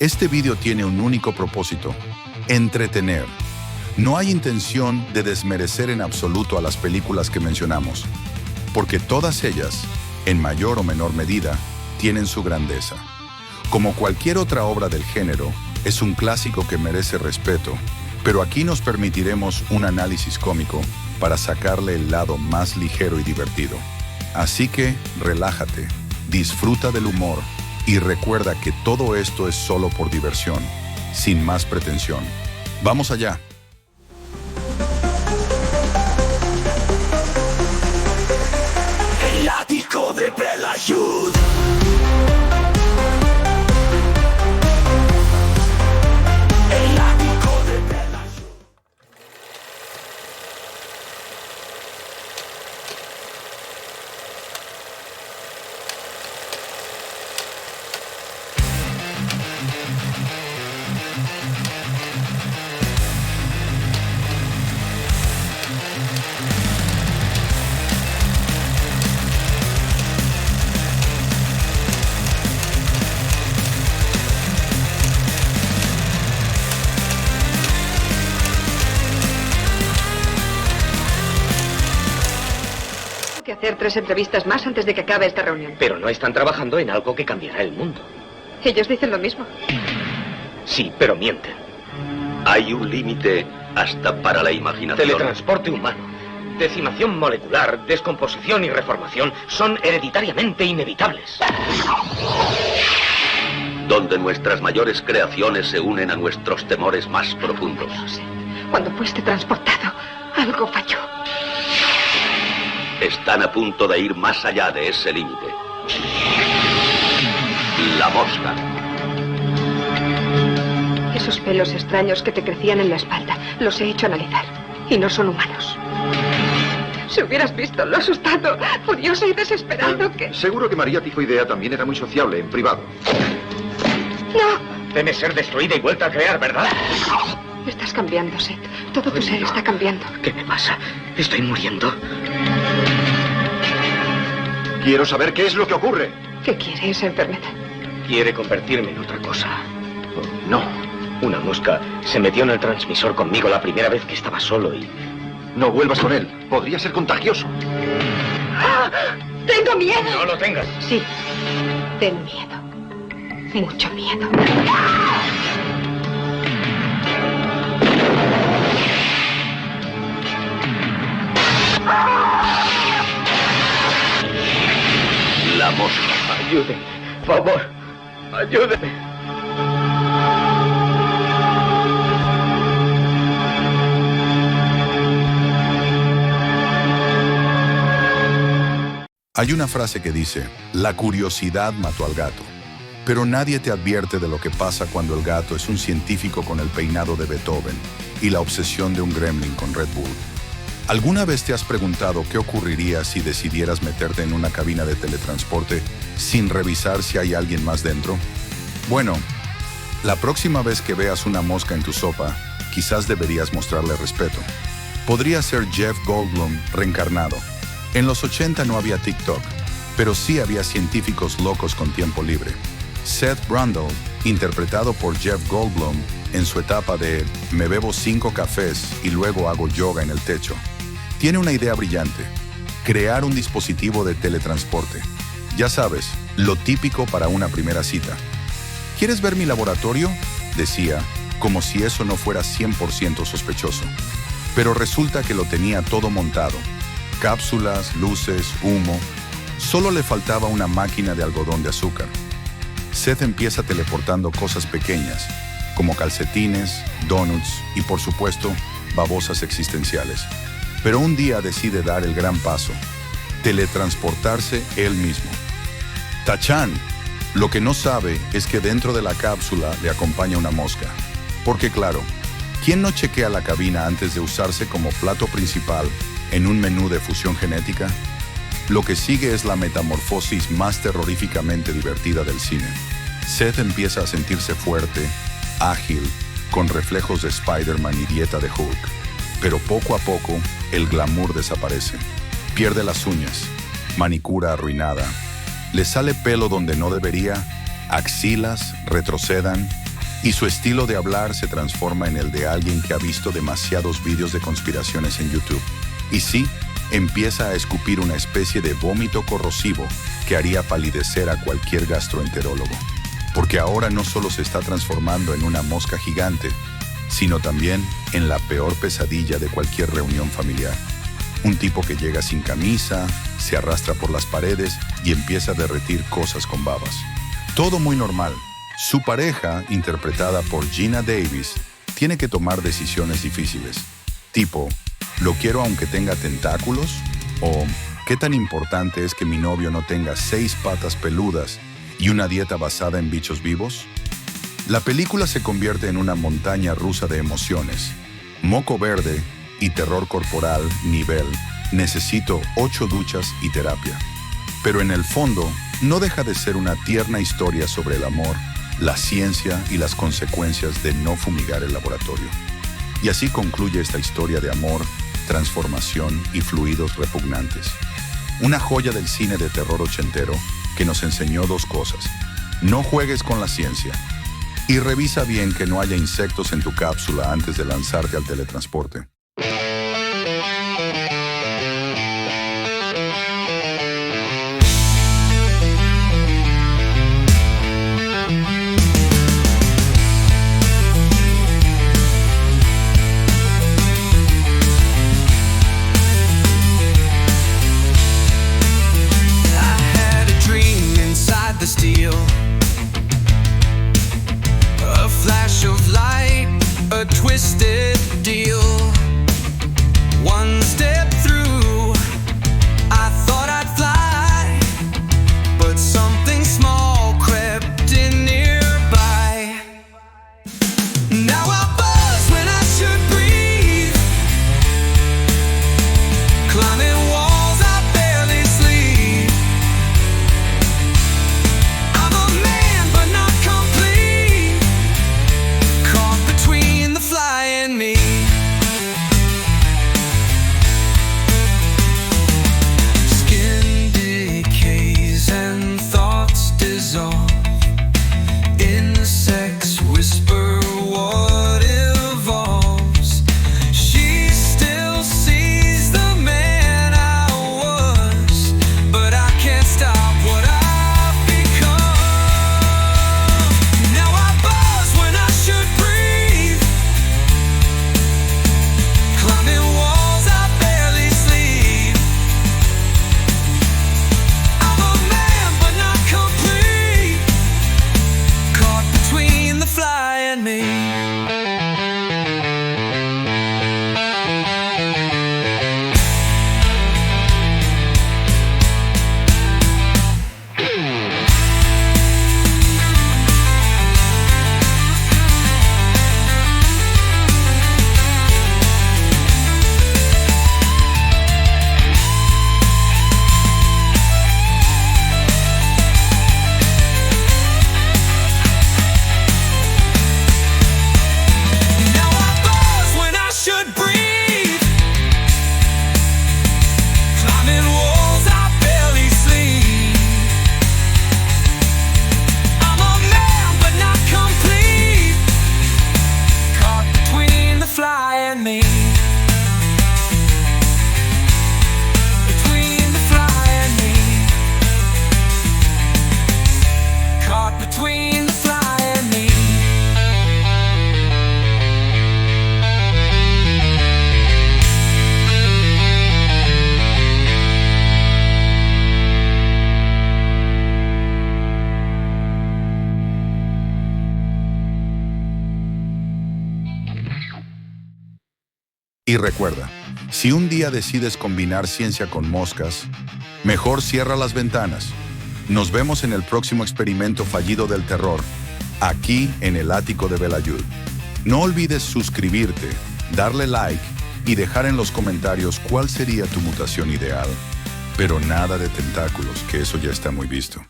Este vídeo tiene un único propósito: entretener. No hay intención de desmerecer en absoluto a las películas que mencionamos, porque todas ellas, en mayor o menor medida, tienen su grandeza. Como cualquier otra obra del género, es un clásico que merece respeto, pero aquí nos permitiremos un análisis cómico para sacarle el lado más ligero y divertido. Así que, relájate, disfruta del humor y recuerda que todo esto es solo por diversión, sin más pretensión. ¡Vamos allá! El ático de Belayud. El ático de Belayud. Que hacer 3 entrevistas más antes de que acabe esta reunión. Pero no están trabajando en algo que cambiará el mundo. Ellos dicen lo mismo. Sí, pero mienten. Hay un límite hasta para la imaginación. Teletransporte humano, decimación molecular, descomposición y reformación son hereditariamente inevitables. Donde nuestras mayores creaciones se unen a nuestros temores más profundos. No sé. Cuando fuiste transportado, algo falló. Están a punto de ir más allá de ese límite. La mosca. Esos pelos extraños que te crecían en la espalda, los he hecho analizar. Y no son humanos. Si hubieras visto lo asustado, furioso y desesperado que... Seguro que María Tifoidea también era muy sociable en privado. ¡No! Teme ser destruida y vuelta a crear, ¿verdad? Estás cambiando, Seth. Todo tu ser está cambiando. ¿Qué me pasa? Estoy muriendo. Quiero saber qué es lo que ocurre. ¿Qué quiere esa enfermedad? Quiere convertirme en otra cosa. No, Una mosca se metió en el transmisor conmigo la primera vez que estaba solo y... no vuelvas con él. Podría ser contagioso. ¡Ah! ¡Tengo miedo! ¡No lo tengas! Sí, ten miedo. Mucho miedo. La mosca. Ayúdenme, por favor. Ayúdenme. Hay una frase que dice: la curiosidad mató al gato. Pero nadie te advierte de lo que pasa cuando el gato es un científico con el peinado de Beethoven y la obsesión de un gremlin con Red Bull. ¿Alguna vez te has preguntado qué ocurriría si decidieras meterte en una cabina de teletransporte sin revisar si hay alguien más dentro? Bueno, la próxima vez que veas una mosca en tu sopa, quizás deberías mostrarle respeto. Podría ser Jeff Goldblum reencarnado. En los 80 no había TikTok, pero sí había científicos locos con tiempo libre. Seth Brundle, interpretado por Jeff Goldblum, en su etapa de me bebo 5 cafés y luego hago yoga en el techo, tiene una idea brillante: crear un dispositivo de teletransporte. Ya sabes, lo típico para una primera cita. ¿Quieres ver mi laboratorio?, decía, como si eso no fuera 100% sospechoso. Pero resulta que lo tenía todo montado: cápsulas, luces, humo. Solo le faltaba una máquina de algodón de azúcar. Seth empieza teleportando cosas pequeñas, como calcetines, donuts y, por supuesto, babosas existenciales. Pero un día decide dar el gran paso: teletransportarse él mismo. ¡Tachán! Lo que no sabe es que dentro de la cápsula le acompaña una mosca. Porque claro, ¿quién no chequea la cabina antes de usarse como plato principal en un menú de fusión genética? Lo que sigue es la metamorfosis más terroríficamente divertida del cine. Seth empieza a sentirse fuerte, ágil, con reflejos de Spider-Man y dieta de Hulk. Pero poco a poco, el glamour desaparece. Pierde las uñas, manicura arruinada, le sale pelo donde no debería, axilas retrocedan, y su estilo de hablar se transforma en el de alguien que ha visto demasiados vídeos de conspiraciones en YouTube. Y sí, empieza a escupir una especie de vómito corrosivo que haría palidecer a cualquier gastroenterólogo. Porque ahora no solo se está transformando en una mosca gigante, sino también en la peor pesadilla de cualquier reunión familiar. Un tipo que llega sin camisa, se arrastra por las paredes y empieza a derretir cosas con babas. Todo muy normal. Su pareja, interpretada por Geena Davis, tiene que tomar decisiones difíciles. Tipo, ¿lo quiero aunque tenga tentáculos? ¿O qué tan importante es que mi novio no tenga 6 patas peludas y una dieta basada en bichos vivos? La película se convierte en una montaña rusa de emociones. Moco verde y terror corporal nivel necesito 8 duchas y terapia. Pero en el fondo, no deja de ser una tierna historia sobre el amor, la ciencia y las consecuencias de no fumigar el laboratorio. Y así concluye esta historia de amor, transformación y fluidos repugnantes. Una joya del cine de terror ochentero que nos enseñó 2 cosas. No juegues con la ciencia. Y revisa bien que no haya insectos en tu cápsula antes de lanzarte al teletransporte. The steel, a flash of light, a twisted deal. One step through, I thought I'd fly, but something small crept in nearby. Now I buzz when I should breathe, climbing walls I barely sleep. Y recuerda, si un día decides combinar ciencia con moscas, mejor cierra las ventanas. Nos vemos en el próximo experimento fallido del terror, aquí en el ático de Belayud. No olvides suscribirte, darle like y dejar en los comentarios cuál sería tu mutación ideal. Pero nada de tentáculos, que eso ya está muy visto.